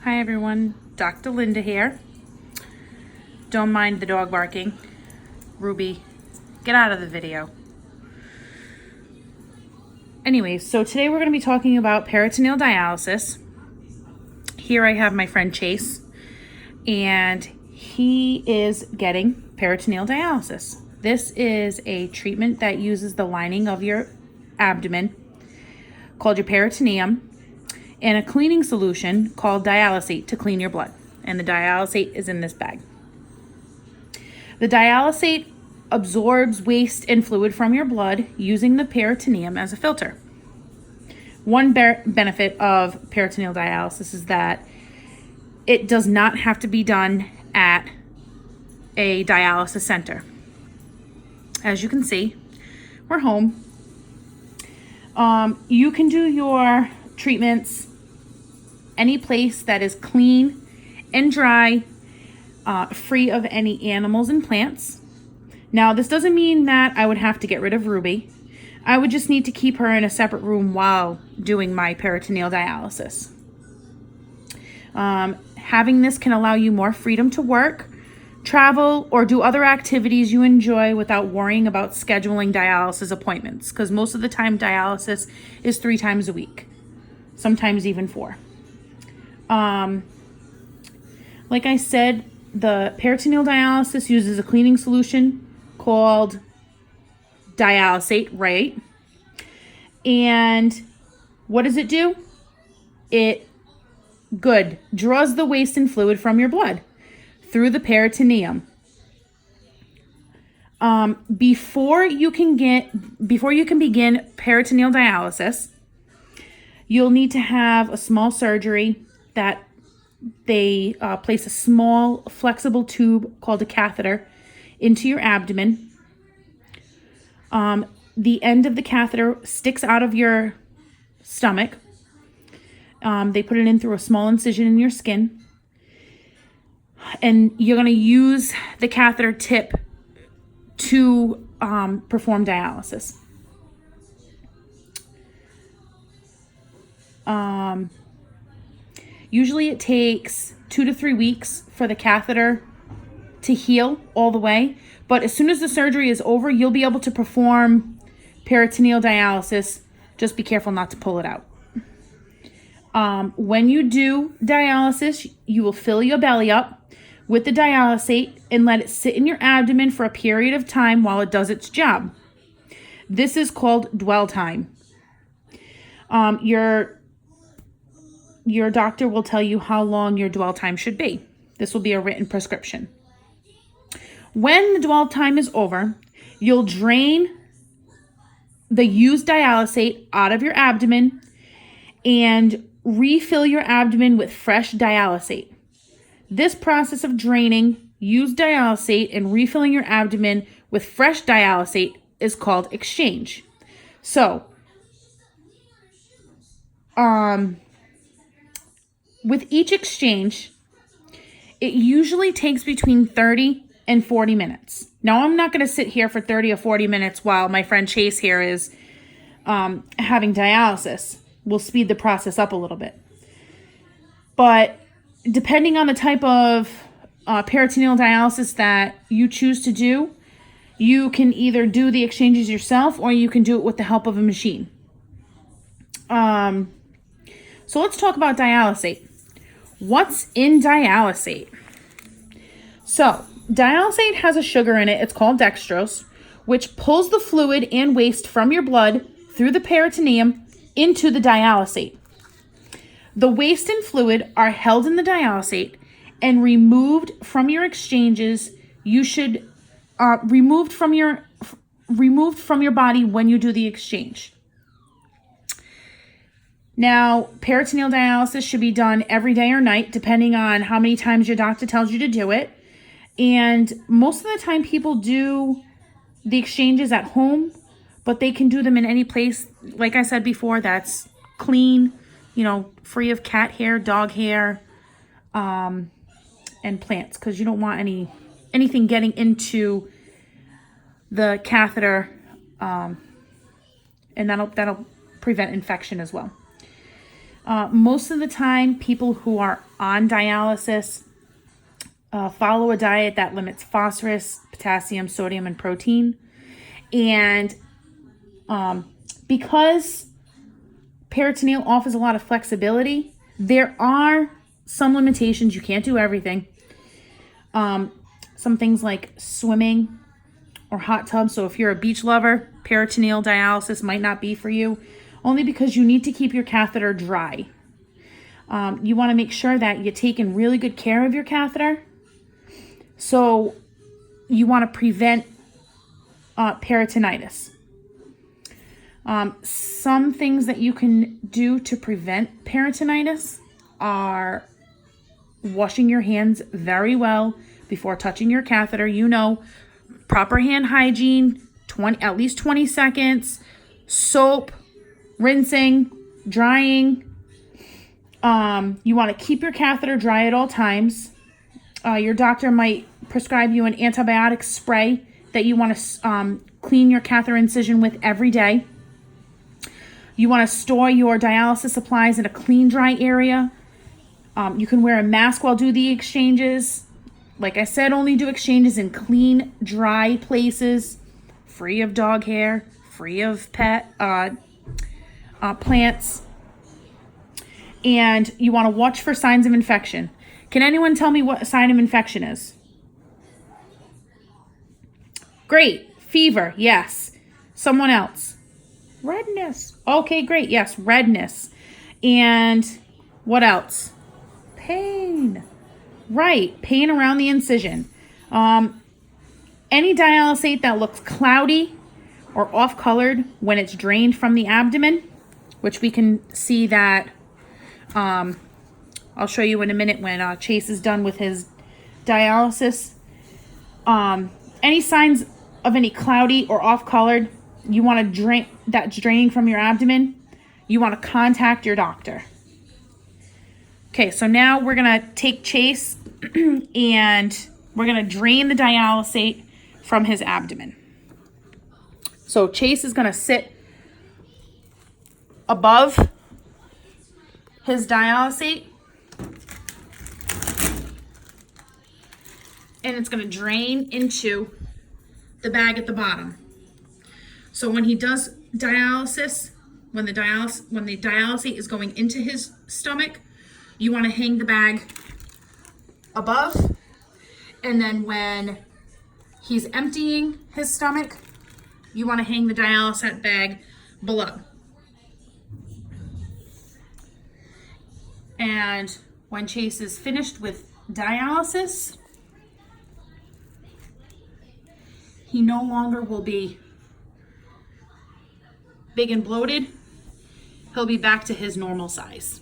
Hi everyone, Dr. Linda here. Don't mind the dog barking. Ruby, get out of the video. Anyways, so today we're going to be talking about peritoneal dialysis. Here I have my friend Chase, and he is getting peritoneal dialysis. This is a treatment that uses the lining of your abdomen, called your peritoneum, and a cleaning solution called dialysate to clean your blood. And the dialysate is in this bag. The dialysate absorbs waste and fluid from your blood using the peritoneum as a filter. One benefit of peritoneal dialysis is that it does not have to be done at a dialysis center. As you can see, we're home. You can do your treatments any place that is clean and dry, free of any animals and plants. Now, this doesn't mean that I would have to get rid of Ruby. I would just need to keep her in a separate room while doing my peritoneal dialysis. Having this can allow you more freedom to work, travel, or do other activities you enjoy without worrying about scheduling dialysis appointments, because most of the time dialysis is 3 times a week, sometimes even 4. Like I said, the peritoneal dialysis uses a cleaning solution called dialysate, right? And what does it do? It draws the waste and fluid from your blood through the peritoneum. Before you can begin peritoneal dialysis, you'll need to have a small surgery that they place a small flexible tube called a catheter into your abdomen. The end of the catheter sticks out of your stomach. They put it in through a small incision in your skin. And you're going to use the catheter tip to perform dialysis. Usually it takes 2 to 3 weeks for the catheter to heal all the way. But as soon as the surgery is over, you'll be able to perform peritoneal dialysis. Just be careful not to pull it out. When you do dialysis, you will fill your belly up with the dialysate and let it sit in your abdomen for a period of time while it does its job. This is called dwell time. Your doctor will tell you how long your dwell time should be. This will be a written prescription. When the dwell time is over, you'll drain the used dialysate out of your abdomen and refill your abdomen with fresh dialysate. This process of draining used dialysate and refilling your abdomen with fresh dialysate is called exchange. So, with each exchange, it usually takes between 30 and 40 minutes. Now, I'm not going to sit here for 30 or 40 minutes while my friend Chase here is having dialysis. We'll speed the process up a little bit. But depending on the type of peritoneal dialysis that you choose to do, you can either do the exchanges yourself or you can do it with the help of a machine. So let's talk about dialysate. What's in dialysate? So, dialysate has a sugar in it. It's called dextrose, which pulls the fluid and waste from your blood through the peritoneum into the dialysate. The waste and fluid are held in the dialysate and removed from your exchanges. You should removed from your body when you do the exchange. Now, peritoneal dialysis should be done every day or night, depending on how many times your doctor tells you to do it. And most of the time people do the exchanges at home, but they can do them in any place, like I said before, that's clean, free of cat hair, dog hair, and plants, because you don't want anything getting into the catheter, and that'll prevent infection as well. Most of the time, people who are on dialysis follow a diet that limits phosphorus, potassium, sodium, and protein. And because peritoneal offers a lot of flexibility, there are some limitations. You can't do everything. Some things like swimming or hot tubs. So if you're a beach lover, peritoneal dialysis might not be for you, only because you need to keep your catheter dry. You want to make sure that you're taking really good care of your catheter. So you want to prevent peritonitis. Some things that you can do to prevent peritonitis are washing your hands very well before touching your catheter. You know, proper hand hygiene, at least 20 seconds, soap, rinsing, drying. You want to keep your catheter dry at all times. Your doctor might prescribe you an antibiotic spray that you want to clean your catheter incision with every day. You want to store your dialysis supplies in a clean, dry area. You can wear a mask while do the exchanges. Like I said, only do exchanges in clean, dry places, free of dog hair, free of pet plants. And you want to watch for signs of infection. Can anyone tell me what a sign of infection is? Great. Fever. Yes. Someone else. Redness. Okay, great. Yes, redness. And what else? Pain. Right. Pain around the incision. Any dialysate that looks cloudy or off-colored when it's drained from the abdomen, which we can see that I'll show you in a minute when Chase is done with his dialysis. Any signs of any cloudy or off-colored, you want to drain, that's draining from your abdomen, you want to contact your doctor. Okay, so now we're going to take Chase and we're going to drain the dialysate from his abdomen. So Chase is going to sit above his dialysate, and it's going to drain into the bag at the bottom. So when he does dialysis, when the dialysate is going into his stomach, you want to hang the bag above, and then when he's emptying his stomach, you want to hang the dialysate bag below. And when Chase is finished with dialysis, he no longer will be big and bloated. He'll be back to his normal size.